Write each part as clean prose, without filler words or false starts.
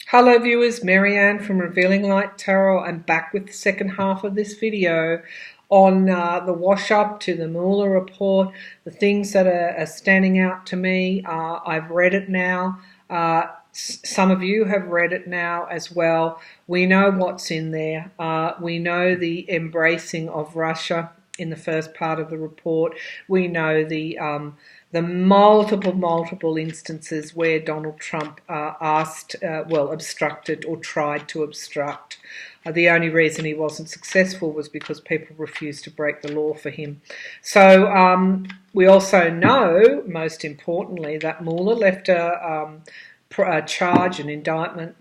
Hello viewers, Marianne from Revealing Light Tarot. I'm back with the second half of this video on the wash up to the Mueller report, the things that are standing out to me. I've read it now. Some of you have read it now as well. We know what's in there. We know the embracing of Russia in the first part of the report. We know the multiple instances where Donald Trump obstructed or tried to obstruct. The only reason he wasn't successful was because people refused to break the law for him. So we also know, most importantly, that Mueller left a charge, an indictment,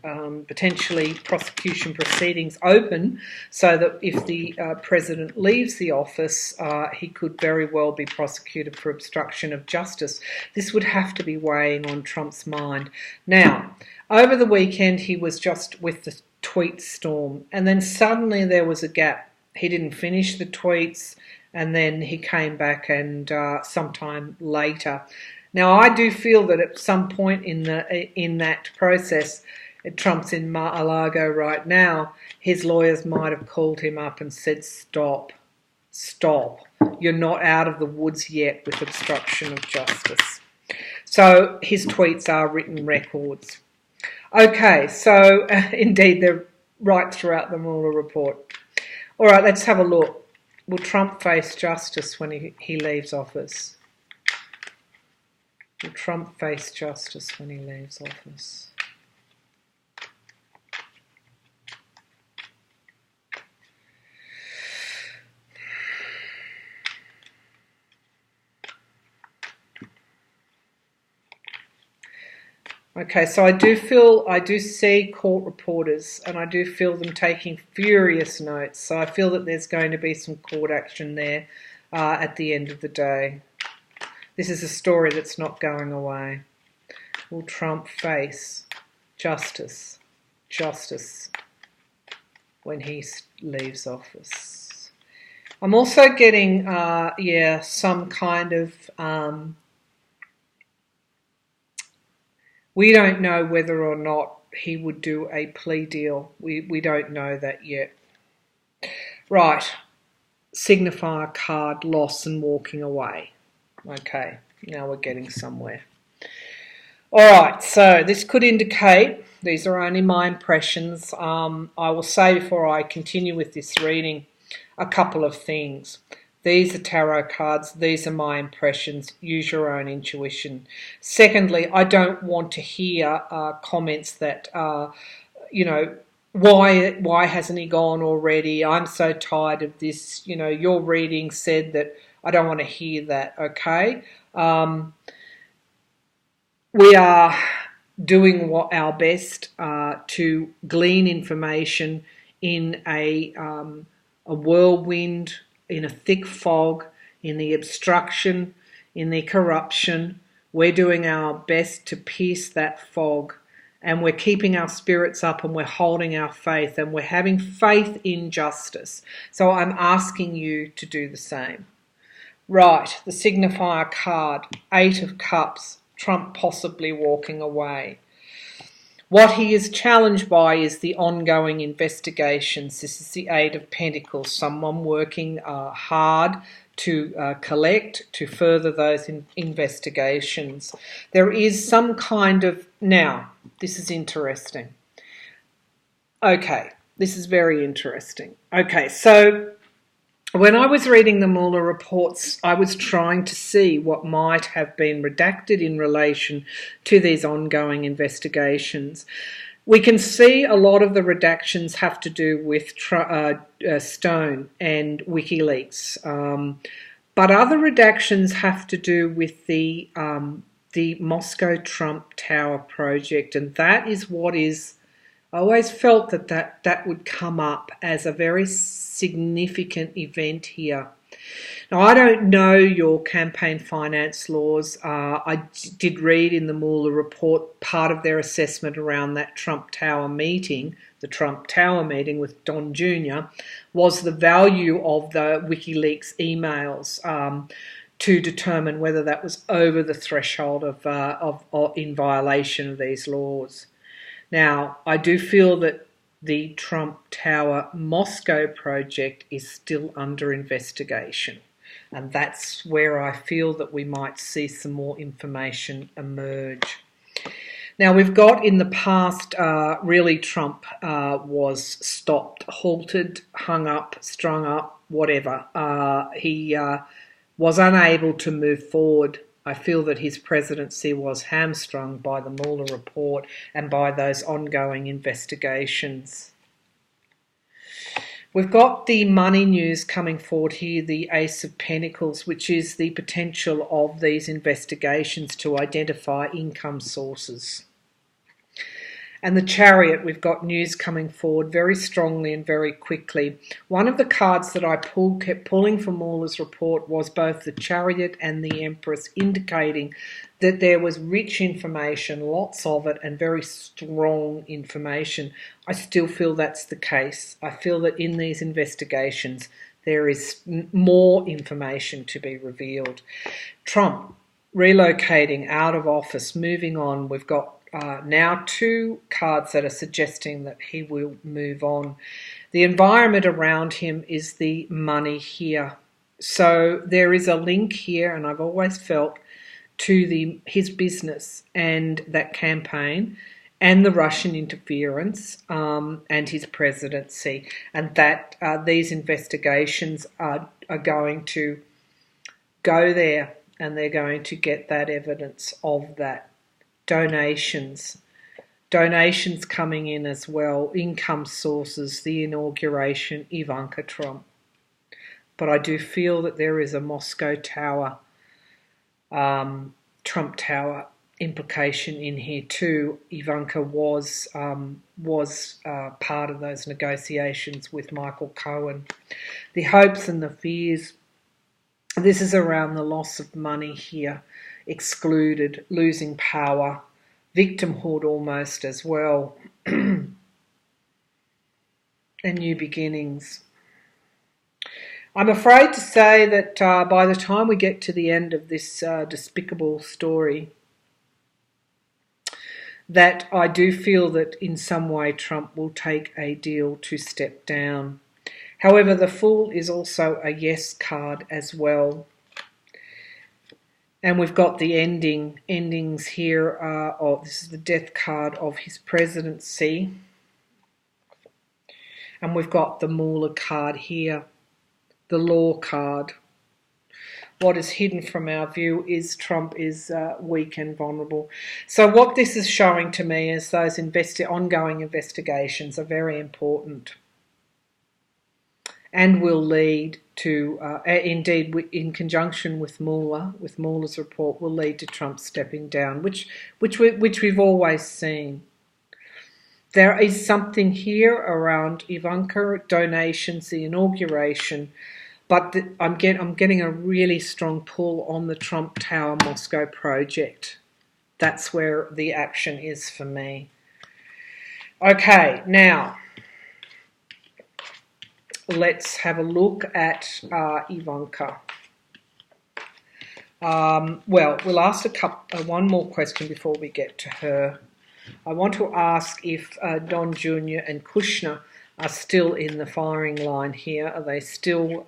potentially prosecution proceedings open, so that if the president leaves the office, he could very well be prosecuted for obstruction of justice. This would have to be weighing on Trump's mind. Now, over the weekend, he was just with the tweet storm, and then suddenly there was a gap. He didn't finish the tweets, and then he came back, and sometime later. Now, I do feel that at some point in that process, Trump's in Mar-a-Lago right now, his lawyers might have called him up and said, stop, you're not out of the woods yet with obstruction of justice. So his tweets are written records. Okay, so indeed they're right throughout the Mueller report. All right, let's have a look. Will Trump face justice when he leaves office? Will Trump face justice when he leaves office? Okay, so I do see court reporters, and I do feel them taking furious notes. So I feel that there's going to be some court action there at the end of the day. This is a story that's not going away. Will Trump face justice when he leaves office? I'm also getting, some kind of, we don't know whether or not he would do a plea deal. We don't know that yet. Right, signifier card, loss and walking away. Okay, now we're getting somewhere. All right, so this could indicate, these are only my impressions. I will say before I continue with this reading a couple of things. These are tarot cards. These are my impressions. Use your own intuition. Secondly, I don't want to hear comments that, why hasn't he gone already? I'm so tired of this. Your reading said that. I don't want to hear that, okay? We are doing our best to glean information in a whirlwind, in a thick fog, in the obstruction, in the corruption. We're doing our best to pierce that fog, and we're keeping our spirits up, and we're holding our faith, and we're having faith in justice. So I'm asking you to do the same. Right, the signifier card, 8 of Cups, Trump possibly walking away. What he is challenged by is the ongoing investigations. This is the 8 of Pentacles, someone working hard to collect, to further those investigations. There is some kind of, now, this is interesting. Okay, this is very interesting. Okay, so when I was reading the Mueller reports, I was trying to see what might have been redacted in relation to these ongoing investigations. We can see a lot of the redactions have to do with Stone and WikiLeaks, but other redactions have to do with the Moscow Trump Tower project, and that is what is. I always felt that would come up as a very significant event here. Now, I don't know your campaign finance laws. I did read in the Mueller report part of their assessment around that Trump Tower meeting, the Trump Tower meeting with Don Jr., was the value of the WikiLeaks emails to determine whether that was over the threshold of in violation of these laws. Now, I do feel that the Trump Tower Moscow project is still under investigation, and that's where I feel that we might see some more information emerge. Now, we've got in the past, really Trump was stopped, halted, hung up, strung up, whatever. He was unable to move forward. I feel that his presidency was hamstrung by the Mueller report and by those ongoing investigations. We've got the money news coming forward here, the Ace of Pentacles, which is the potential of these investigations to identify income sources. And the Chariot, we've got news coming forward very strongly and very quickly. One of the cards that I kept pulling from Mueller's report was both the Chariot and the Empress, indicating that there was rich information, lots of it, and very strong information. I still feel that's the case. I feel that in these investigations there is more information to be revealed. Trump relocating out of office, moving on. We've got now two cards that are suggesting that he will move on. The environment around him is the money here. So there is a link here, and I've always felt, to his business and that campaign and the Russian interference and his presidency, and that these investigations are going to go there, and they're going to get that evidence of that. Donations coming in as well, income sources, the inauguration, Ivanka Trump. But I do feel that there is a Moscow Tower, Trump Tower implication in here too. Ivanka was part of those negotiations with Michael Cohen. The hopes and the fears, this is around the loss of money here, excluded, losing power, victimhood almost as well, and new beginnings. I'm afraid to say that by the time we get to the end of this despicable story, that I do feel that in some way Trump will take a deal to step down. However, the Fool is also a yes card as well. And we've got the endings here. This is the Death card of his presidency. And we've got the Mueller card here, the Law card. What is hidden from our view is Trump is weak and vulnerable. So what this is showing to me is those ongoing investigations are very important and will lead to, indeed, in conjunction with Mueller's report, will lead to Trump stepping down, which we've always seen. There is something here around Ivanka, donations, the inauguration, but I'm getting a really strong pull on the Trump Tower Moscow project. That's where the action is for me. Okay, now let's have a look at Ivanka. Well, we'll ask one more question before we get to her. I want to ask if Don Jr. and Kushner are still in the firing line here. Are they still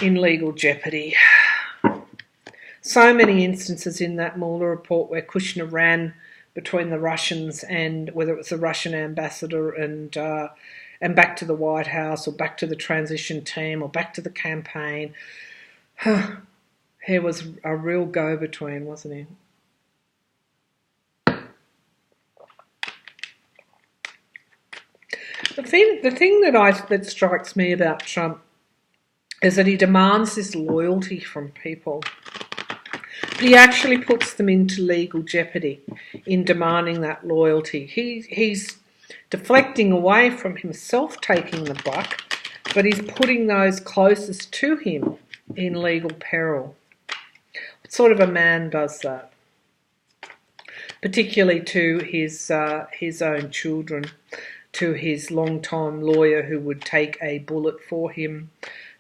in legal jeopardy? So many instances in that Mueller report where Kushner ran between the Russians and whether it was the Russian ambassador and back to the White House or back to the transition team or back to the campaign. He was a real go-between, wasn't he? The thing that strikes me about Trump is that he demands this loyalty from people. But he actually puts them into legal jeopardy in demanding that loyalty. He's deflecting away from himself taking the buck, but he's putting those closest to him in legal peril. What sort of a man does that? Particularly to his own children, to his long-time lawyer who would take a bullet for him,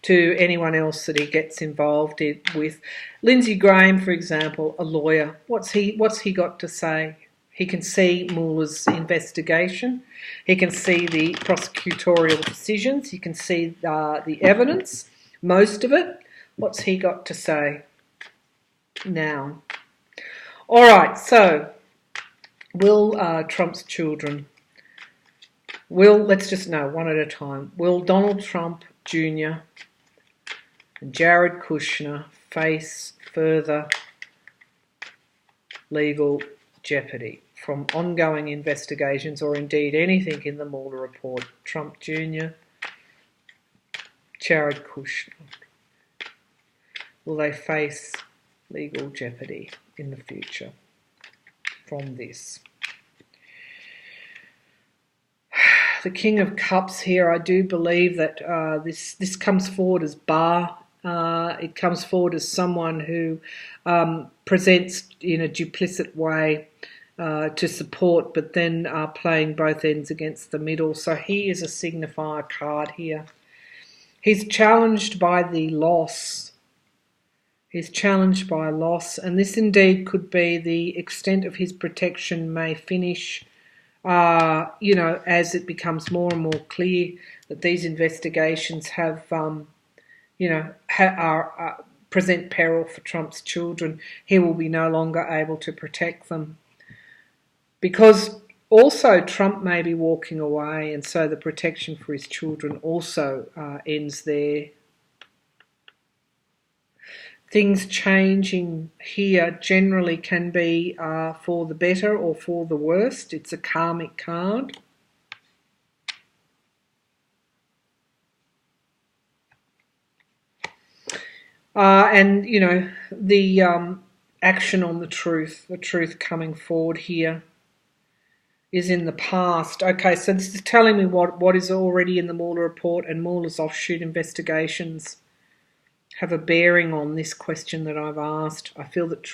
to anyone else that he gets involved with. Lindsey Graham, for example, a lawyer. What's he got to say? He can see Mueller's investigation. He can see the prosecutorial decisions. He can see the evidence, most of it. What's he got to say now? All right, so will Trump's children, let's just know one at a time, will Donald Trump Jr. and Jared Kushner face further legal jeopardy from ongoing investigations or indeed anything in the Mueller report? Trump Jr., Jared Kushner, will they face legal jeopardy in the future from this? The King of Cups here, I do believe that this comes forward as Barr. It comes forward as someone who presents in a duplicit way to support, but then playing both ends against the middle. So he is a signifier card here. He's challenged by the loss. He's challenged by loss, and this indeed could be the extent of his protection may finish, as it becomes more and more clear that these investigations have, present peril for Trump's children. He will be no longer able to protect them. Because also Trump may be walking away, and so the protection for his children also ends there. Things changing here generally can be for the better or for the worst. It's a karmic card. And, the action on the truth coming forward here is in the past. Okay, so this is telling me what is already in the Mueller report, and Mueller's offshoot investigations have a bearing on this question that I've asked. I feel that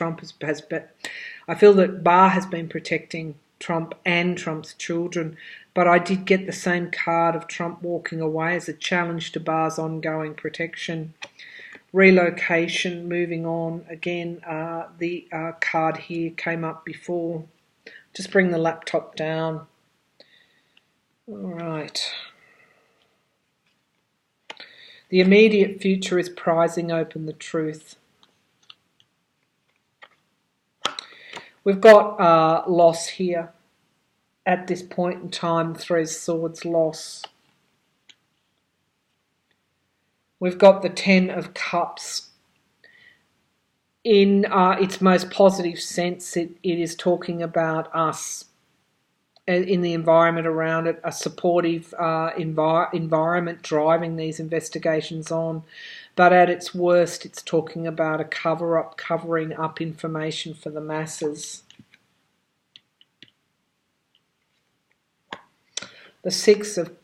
I feel that Barr has been protecting Trump and Trump's children, but I did get the same card of Trump walking away as a challenge to Barr's ongoing protection. Relocation, moving on. Again, the card here came up before. Just bring the laptop down. All right. The immediate future is prizing open the truth. We've got loss here. At this point in time, Three of Swords, loss. We've got the Ten of Cups. In its most positive sense, it is talking about us in the environment around it, a supportive environment driving these investigations on. But at its worst, it's talking about a cover-up, covering up information for the masses. The Six of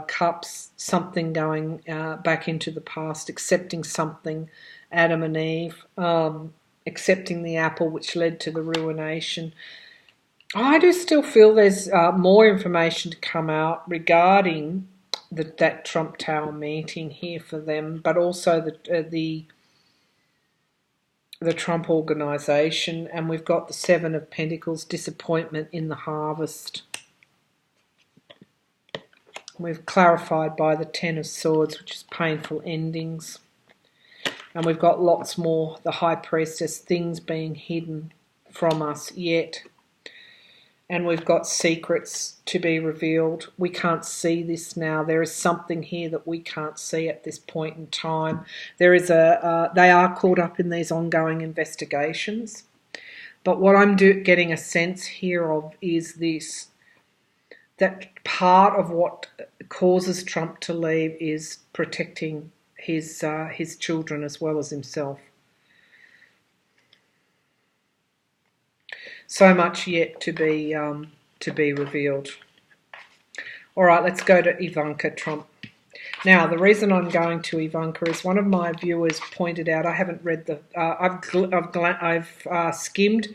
Cups, something going back into the past, accepting something, Adam and Eve, accepting the apple which led to the ruination. I do still feel there's more information to come out regarding that Trump Tower meeting here for them, but also the Trump organisation, and we've got the Seven of Pentacles, disappointment in the harvest. We've clarified by the Ten of Swords, which is painful endings. And we've got lots more, the High Priestess, things being hidden from us yet. And we've got secrets to be revealed. We can't see this now. There is something here that we can't see at this point in time. There is they are caught up in these ongoing investigations. But what I'm getting a sense here of is this, that part of what causes Trump to leave is protecting his children as well as himself. So much yet to be revealed. All right, let's go to Ivanka Trump. Now, the reason I'm going to Ivanka is one of my viewers pointed out. I haven't read the. I've skimmed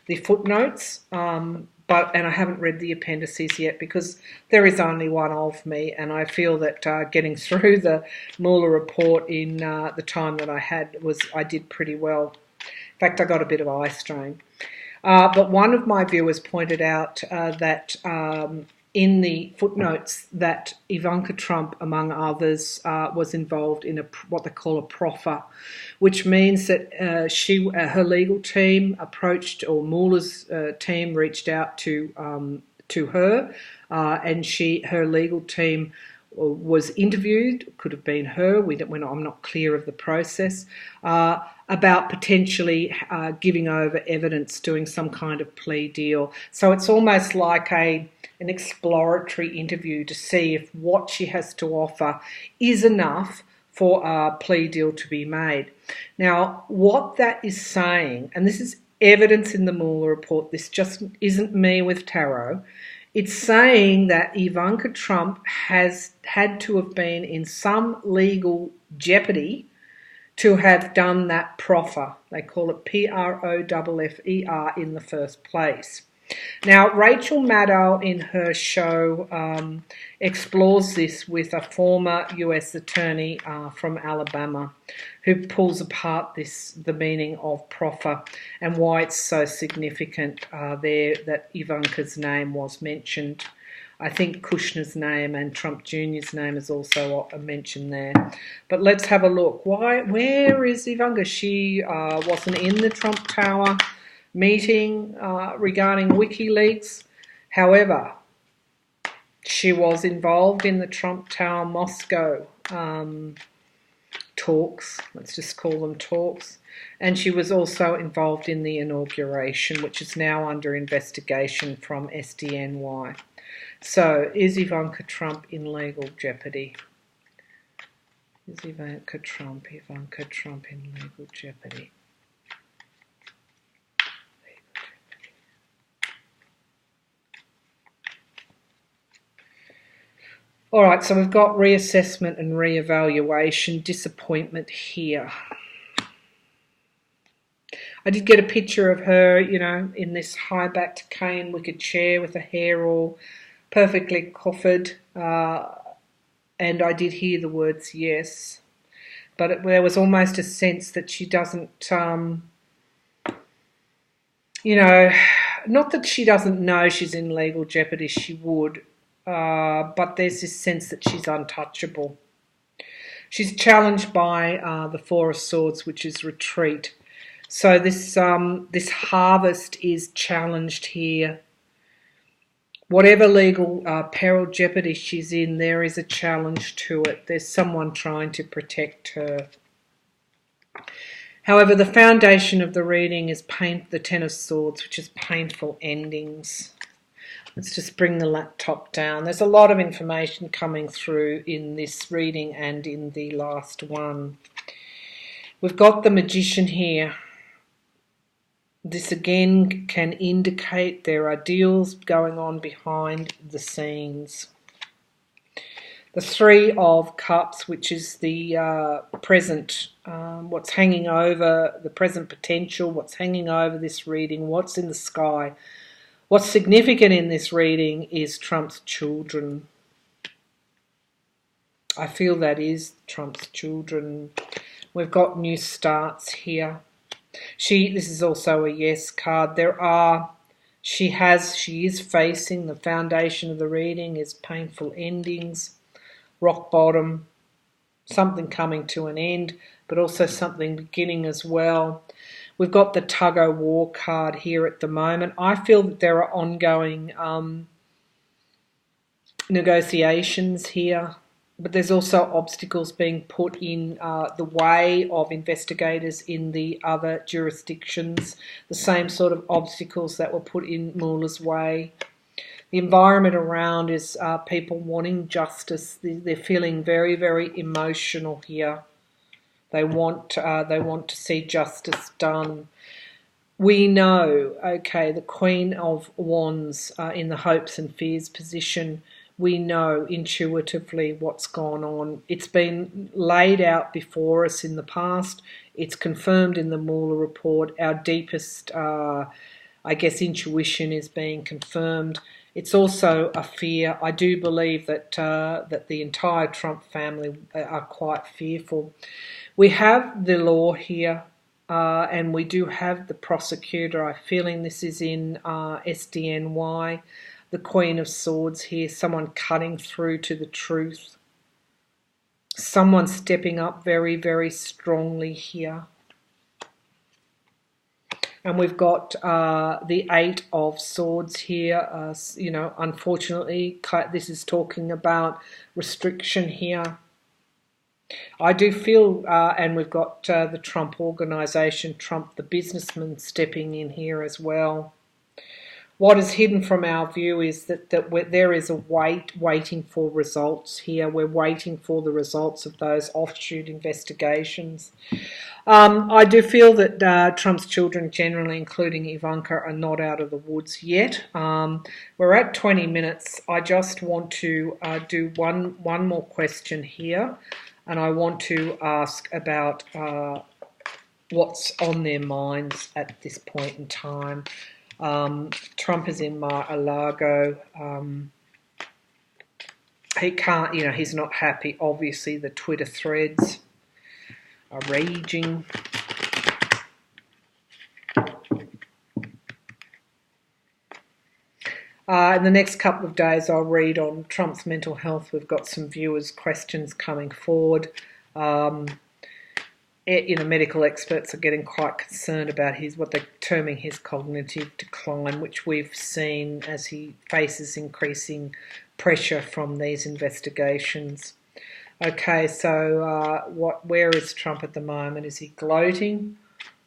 the footnotes, and I haven't read the appendices yet because there is only one of me, and I feel that getting through the Mueller report in the time that I did pretty well. In fact, I got a bit of eye strain. But one of my viewers pointed out that in the footnotes that Ivanka Trump, among others, was involved in what they call a proffer, which means that her legal team approached, or Mueller's team reached out to her, and her legal team was interviewed. Could have been her. I'm not clear of the process. About potentially giving over evidence, doing some kind of plea deal. So it's almost like an exploratory interview to see if what she has to offer is enough for a plea deal to be made. Now, what that is saying, and this is evidence in the Mueller report, this just isn't me with tarot, it's saying that Ivanka Trump has had to have been in some legal jeopardy to have done that proffer. They call it PROFFER in the first place. Now, Rachel Maddow in her show explores this with a former US attorney from Alabama who pulls apart the meaning of proffer and why it's so significant there that Ivanka's name was mentioned. I think Kushner's name and Trump Jr.'s name is also mentioned there. But let's have a look. Where is Ivanka? She wasn't in the Trump Tower meeting regarding WikiLeaks. However, she was involved in the Trump Tower Moscow talks. Let's just call them talks. And she was also involved in the inauguration, which is now under investigation from SDNY. So, is Ivanka Trump in legal jeopardy? Is Ivanka Trump in legal jeopardy? All right, so we've got reassessment and reevaluation, disappointment here. I did get a picture of her, in this high-backed cane wicker chair with her hair all perfectly coiffured, and I did hear the words yes, but there was almost a sense that she doesn't, not that she doesn't know she's in legal jeopardy, she would, but there's this sense that she's untouchable. She's challenged by the Four of Swords, which is retreat. So this harvest is challenged here. Whatever legal peril, jeopardy she's in, there is a challenge to it. There's someone trying to protect her. However, the foundation of the reading is the Ten of Swords, which is painful endings. Let's just bring the laptop down. There's a lot of information coming through in this reading and in the last one. We've got the Magician here. This again can indicate there are deals going on behind the scenes. The Three of Cups, which is the present, what's hanging over, the present potential, what's hanging over this reading, what's in the sky. What's significant in this reading is Trump's children. I feel that is Trump's children. We've got new starts here. This is also a yes card. She is facing the foundation of the reading is painful endings, rock bottom, something coming to an end, but also something beginning as well. We've got the tug of war card here at the moment. I feel that there are ongoing negotiations here, but there's also obstacles being put in the way of investigators in the other jurisdictions, the same sort of obstacles that were put in Mueller's way. The environment around is people wanting justice. They're feeling very, very emotional here. They want to see justice done. We know, okay, the Queen of Wands in the hopes and fears position, we know intuitively what's gone on. It's been laid out before us in the past. It's confirmed in the Mueller report. Our deepest, intuition is being confirmed. It's also a fear. I do believe that the entire Trump family are quite fearful. We have the law here. and we do have the prosecutor. I'm feeling this is in SDNY, the Queen of Swords here, someone cutting through to the truth. Someone stepping up very, very strongly here. And we've got the Eight of Swords here. Unfortunately, this is talking about restriction here. I do feel, and we've got the Trump organisation, Trump the businessman, stepping in here as well. What is hidden from our view is that there is a waiting for results here. We're waiting for the results of those offshoot investigations. I do feel that Trump's children generally, including Ivanka, are not out of the woods yet. We're at 20 minutes. I just want to do one more question here, and I want to ask about what's on their minds at this point in time. Trump is in Mar-a-Lago. He can't, he's not happy. Obviously, the Twitter threads are raging. In the next couple of days, I'll read on Trump's mental health. We've got some viewers' questions coming forward. Medical experts are getting quite concerned about what they're terming his cognitive decline, which we've seen as he faces increasing pressure from these investigations. Okay, so where is Trump at the moment? Is he gloating,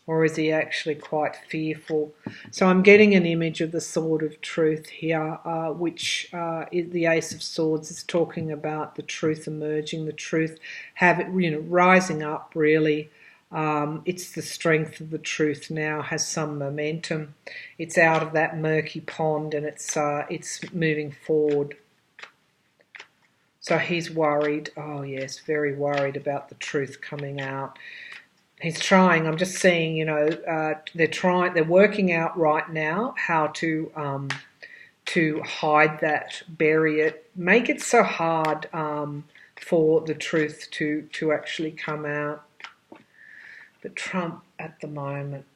or is he actually quite fearful? So I'm getting an image of the Sword of Truth here, which the Ace of Swords is talking about the truth emerging, the truth rising up, really. It's the strength of the truth now, has some momentum. It's out of that murky pond, and it's moving forward. So he's worried, oh yes, very worried about the truth coming out. He's trying, I'm just seeing, they're working out right now how to hide that, bury it, make it so hard for the truth to actually come out. But Trump at the moment,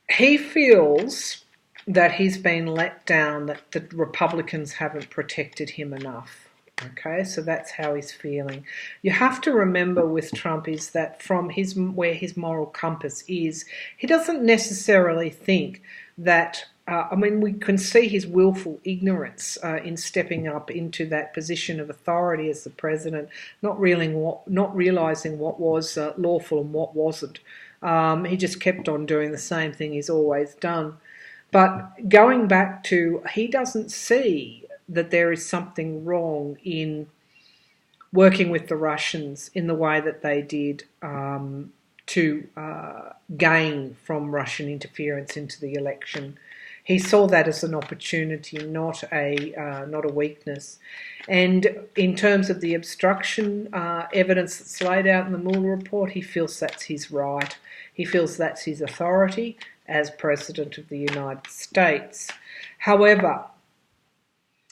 he feels that he's been let down, that the Republicans haven't protected him enough. Okay, so that's how he's feeling. You have to remember with Trump is that from where his moral compass is, he doesn't necessarily think that, we can see his willful ignorance in stepping up into that position of authority as the president, not realising what was lawful and what wasn't. He just kept on doing the same thing he's always done. But going back to, he doesn't see that there is something wrong in working with the Russians in the way that they did to gain from Russian interference into the election. He saw that as an opportunity, not a weakness. And in terms of the obstruction evidence that's laid out in the Mueller report, he feels that's his right. He feels that's his authority as President of the United States. However,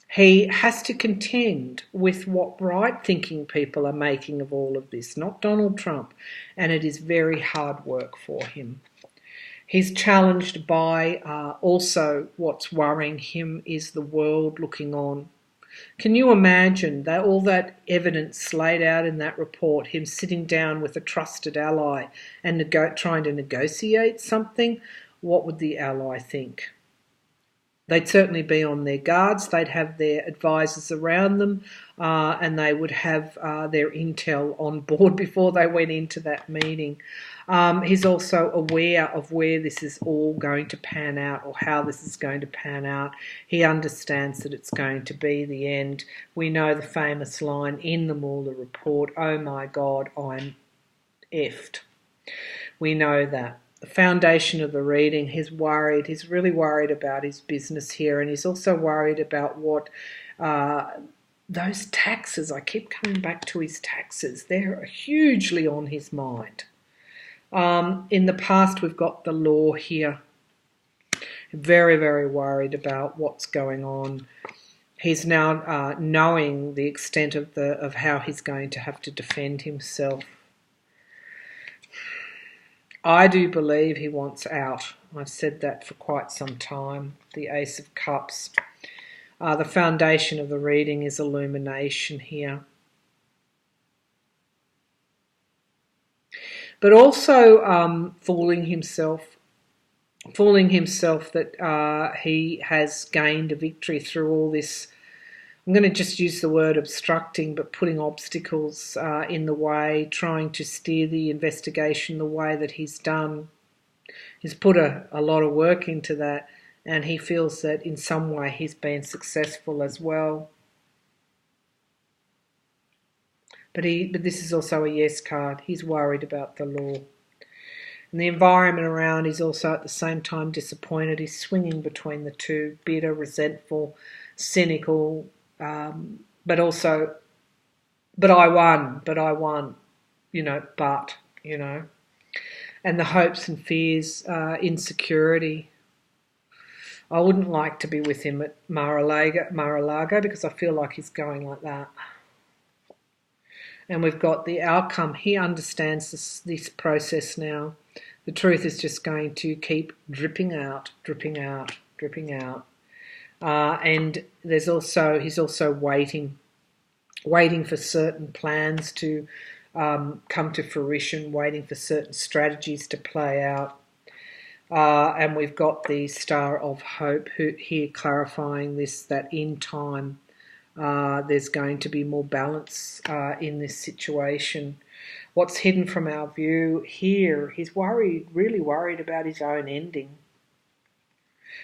he has to contend with what right-thinking people are making of all of this, not Donald Trump, and it is very hard work for him. He's challenged by also what's worrying him is the world looking on. Can you imagine that all that evidence laid out in that report, him sitting down with a trusted ally and trying to negotiate something? What would the ally think? They'd certainly be on their guards. They'd have their advisors around them, and they would have their intel on board before they went into that meeting. He's also aware of where this is all going to pan out, or how this is going to pan out. He understands that it's going to be the end. We know the famous line in the Mueller report, "Oh my God, I'm effed." We know that. The foundation of the reading, he's worried. He's really worried about his business here, and he's also worried about what those taxes. I keep coming back to his taxes. They're hugely on his mind. In the past, we've got the law here. Very, very worried about what's going on. He's now knowing the extent of how he's going to have to defend himself. I do believe he wants out. I've said that for quite some time. The Ace of Cups. The foundation of the reading is illumination here. But also fooling himself that he has gained a victory through all this. I'm going to just use the word obstructing, but putting obstacles in the way, trying to steer the investigation the way that he's done. He's put a lot of work into that, and he feels that in some way he's been successful as well. But this is also a yes card. He's worried about the law. And the environment around is also at the same time disappointed. He's swinging between the two, bitter, resentful, cynical, but also, but I won, and the hopes and fears, insecurity. I wouldn't like to be with him at Mar-a-Lago because I feel like he's going like that. And we've got the outcome. He understands this process now. The truth is just going to keep dripping out, dripping out, dripping out. And he's also waiting for certain plans to come to fruition, waiting for certain strategies to play out. And we've got the Star of Hope here clarifying that in time there's going to be more balance in this situation. What's hidden from our view here, he's really worried about his own ending.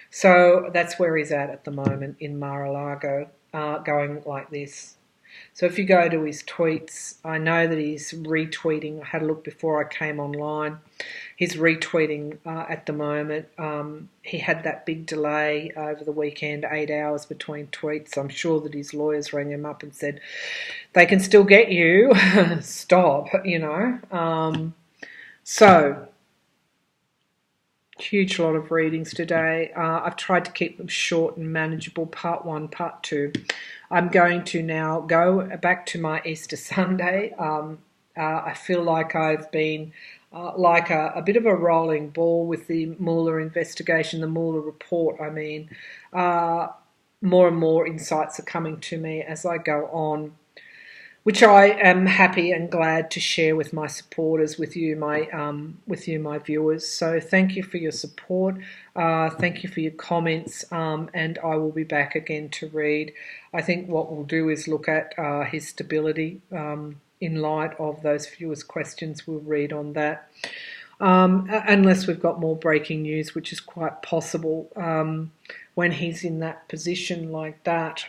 So that's where he's at the moment in Mar-a-Lago, going like this. So if you go to his tweets, I know that he's retweeting. I had a look before I came online. He's retweeting at the moment. He had that big delay over the weekend, 8 hours between tweets. I'm sure that his lawyers rang him up and said, they can still get you. Stop, So, huge lot of readings today. I've tried to keep them short and manageable, part 1, part 2. I'm going to now go back to my Easter Sunday. I feel like I've been like a bit of a rolling ball with the Mueller investigation, the Mueller report, more and more insights are coming to me as I go on, which I am happy and glad to share with my supporters, with you, my viewers. So thank you for your support. Thank you for your comments, and I will be back again to read. I think what we'll do is look at his stability in light of those viewers' questions. We'll read on that. Unless we've got more breaking news, which is quite possible. When he's in that position like that,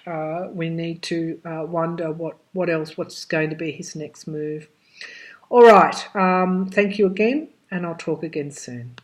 we need to wonder what's going to be his next move. All right, thank you again, and I'll talk again soon.